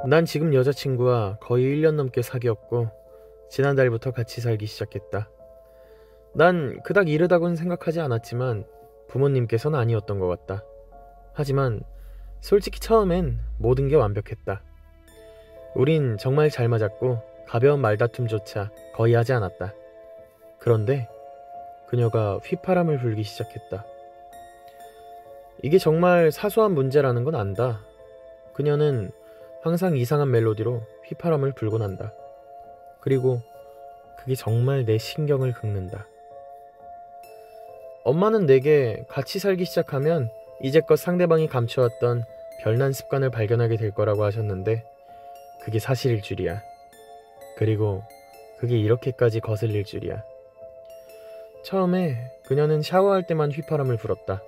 난 지금 여자친구와 거의 1년 넘게 사귀었고 지난달부터 같이 살기 시작했다. 난 그닥 이르다고는 생각하지 않았지만 부모님께서는 아니었던 것 같다. 하지만 솔직히 처음엔 모든 게 완벽했다. 우린 정말 잘 맞았고 가벼운 말다툼조차 거의 하지 않았다. 그런데 그녀가 휘파람을 불기 시작했다. 이게 정말 사소한 문제라는 건 안다. 그녀는 항상 이상한 멜로디로 휘파람을 불고 난다. 그리고 그게 정말 내 신경을 긁는다. 엄마는 내게 같이 살기 시작하면 이제껏 상대방이 감춰왔던 별난 습관을 발견하게 될 거라고 하셨는데 그게 사실일 줄이야. 그리고 그게 이렇게까지 거슬릴 줄이야. 처음에 그녀는 샤워할 때만 휘파람을 불었다.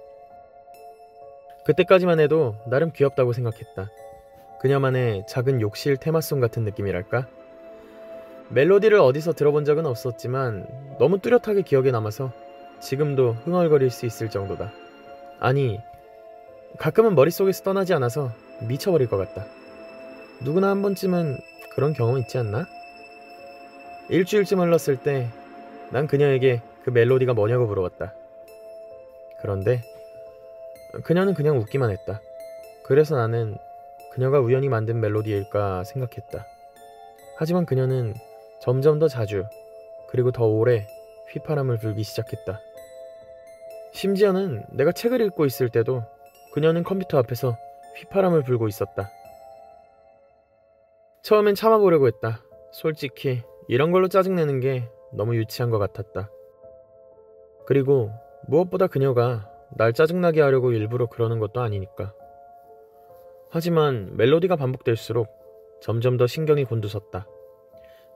그때까지만 해도 나름 귀엽다고 생각했다. 그녀만의 작은 욕실 테마송 같은 느낌이랄까? 멜로디를 어디서 들어본 적은 없었지만 너무 뚜렷하게 기억에 남아서 지금도 흥얼거릴 수 있을 정도다. 아니, 가끔은 머릿속에서 떠나지 않아서 미쳐버릴 것 같다. 누구나 한 번쯤은 그런 경험 있지 않나? 일주일쯤 흘렀을 때 난 그녀에게 그 멜로디가 뭐냐고 물어봤다. 그런데 그녀는 그냥 웃기만 했다. 그래서 나는 그녀가 우연히 만든 멜로디일까 생각했다. 하지만 그녀는 점점 더 자주 그리고 더 오래 휘파람을 불기 시작했다. 심지어는 내가 책을 읽고 있을 때도 그녀는 컴퓨터 앞에서 휘파람을 불고 있었다. 처음엔 참아보려고 했다. 솔직히 이런 걸로 짜증내는 게 너무 유치한 것 같았다. 그리고 무엇보다 그녀가 날 짜증나게 하려고 일부러 그러는 것도 아니니까. 하지만 멜로디가 반복될수록 점점 더 신경이 곤두섰다.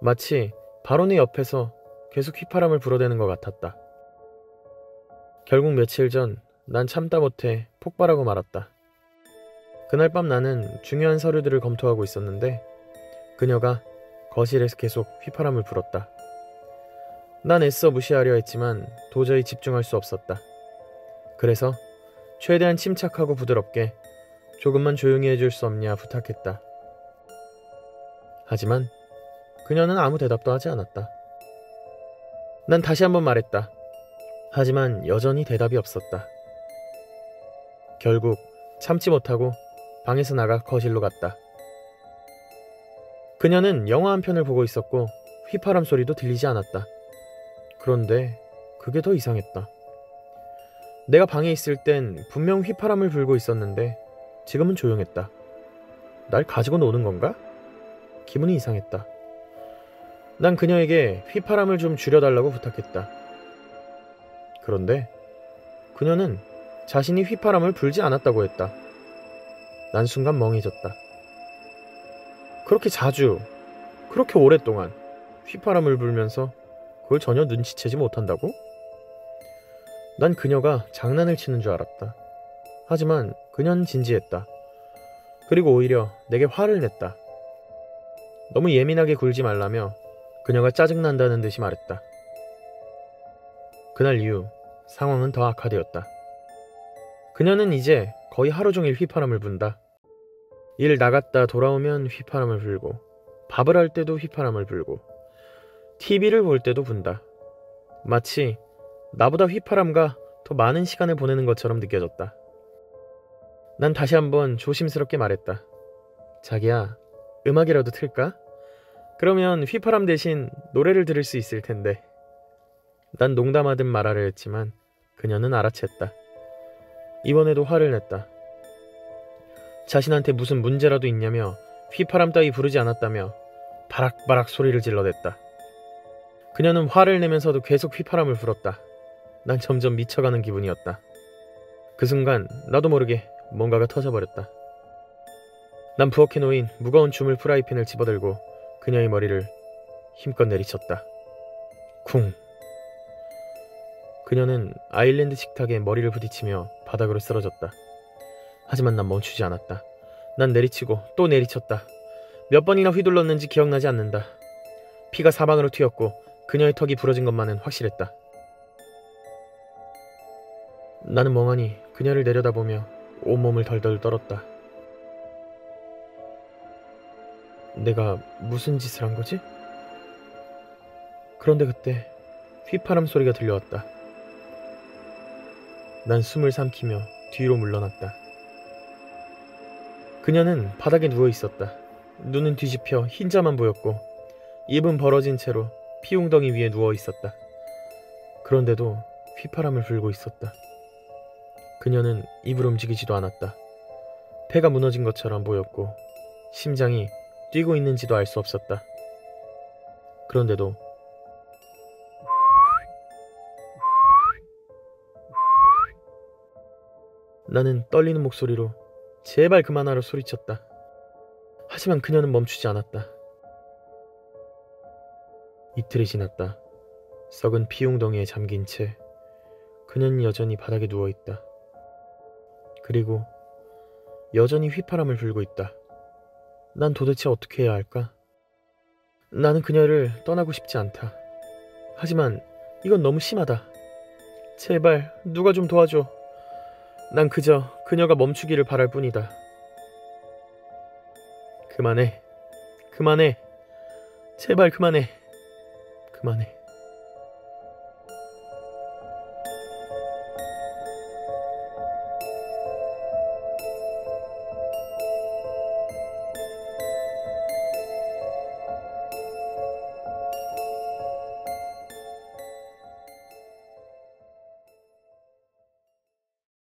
마치 바로 내 옆에서 계속 휘파람을 불어대는 것 같았다. 결국 며칠 전 난 참다 못해 폭발하고 말았다. 그날 밤 나는 중요한 서류들을 검토하고 있었는데 그녀가 거실에서 계속 휘파람을 불었다. 난 애써 무시하려 했지만 도저히 집중할 수 없었다. 그래서 최대한 침착하고 부드럽게 조금만 조용히 해줄 수 없냐 부탁했다. 하지만 그녀는 아무 대답도 하지 않았다. 난 다시 한번 말했다. 하지만 여전히 대답이 없었다. 결국 참지 못하고 방에서 나가 거실로 갔다. 그녀는 영화 한 편을 보고 있었고 휘파람 소리도 들리지 않았다. 그런데 그게 더 이상했다. 내가 방에 있을 땐 분명 휘파람을 불고 있었는데 지금은 조용했다. 날 가지고 노는 건가? 기분이 이상했다. 난 그녀에게 휘파람을 좀 줄여달라고 부탁했다. 그런데 그녀는 자신이 휘파람을 불지 않았다고 했다. 난 순간 멍해졌다. 그렇게 자주, 그렇게 오랫동안 휘파람을 불면서 그걸 전혀 눈치채지 못한다고? 난 그녀가 장난을 치는 줄 알았다. 하지만 그녀는 진지했다. 그리고 오히려 내게 화를 냈다. 너무 예민하게 굴지 말라며 그녀가 짜증난다는 듯이 말했다. 그날 이후 상황은 더 악화되었다. 그녀는 이제 거의 하루 종일 휘파람을 분다. 일 나갔다 돌아오면 휘파람을 불고 밥을 할 때도 휘파람을 불고 TV를 볼 때도 분다. 마치 나보다 휘파람과 더 많은 시간을 보내는 것처럼 느껴졌다. 난 다시 한번 조심스럽게 말했다. 자기야, 음악이라도 틀까? 그러면 휘파람 대신 노래를 들을 수 있을 텐데. 난 농담하듯 말하려 했지만 그녀는 알아챘다. 이번에도 화를 냈다. 자신한테 무슨 문제라도 있냐며 휘파람 따위 부르지 않았다며 바락바락 소리를 질러댔다. 그녀는 화를 내면서도 계속 휘파람을 불었다. 난 점점 미쳐가는 기분이었다. 그 순간 나도 모르게 뭔가가 터져버렸다. 난 부엌에 놓인 무거운 주물 프라이팬을 집어들고 그녀의 머리를 힘껏 내리쳤다. 쿵. 그녀는 아일랜드 식탁에 머리를 부딪히며 바닥으로 쓰러졌다. 하지만 난 멈추지 않았다. 난 내리치고 또 내리쳤다. 몇 번이나 휘둘렀는지 기억나지 않는다. 피가 사방으로 튀었고 그녀의 턱이 부러진 것만은 확실했다. 나는 멍하니 그녀를 내려다보며 온몸을 덜덜 떨었다. 내가 무슨 짓을 한 거지? 그런데 그때 휘파람 소리가 들려왔다. 난 숨을 삼키며 뒤로 물러났다. 그녀는 바닥에 누워 있었다. 눈은 뒤집혀 흰자만 보였고 입은 벌어진 채로 피웅덩이 위에 누워 있었다. 그런데도 휘파람을 불고 있었다. 그녀는 입을 움직이지도 않았다. 폐가 무너진 것처럼 보였고 심장이 뛰고 있는지도 알 수 없었다. 그런데도 나는 떨리는 목소리로 제발 그만하라 소리쳤다. 하지만 그녀는 멈추지 않았다. 이틀이 지났다. 썩은 피웅덩이에 잠긴 채 그녀는 여전히 바닥에 누워있다. 그리고 여전히 휘파람을 불고 있다. 난 도대체 어떻게 해야 할까? 나는 그녀를 떠나고 싶지 않다. 하지만 이건 너무 심하다. 제발 누가 좀 도와줘. 난 그저 그녀가 멈추기를 바랄 뿐이다. 그만해. 그만해. 제발 그만해. 그만해.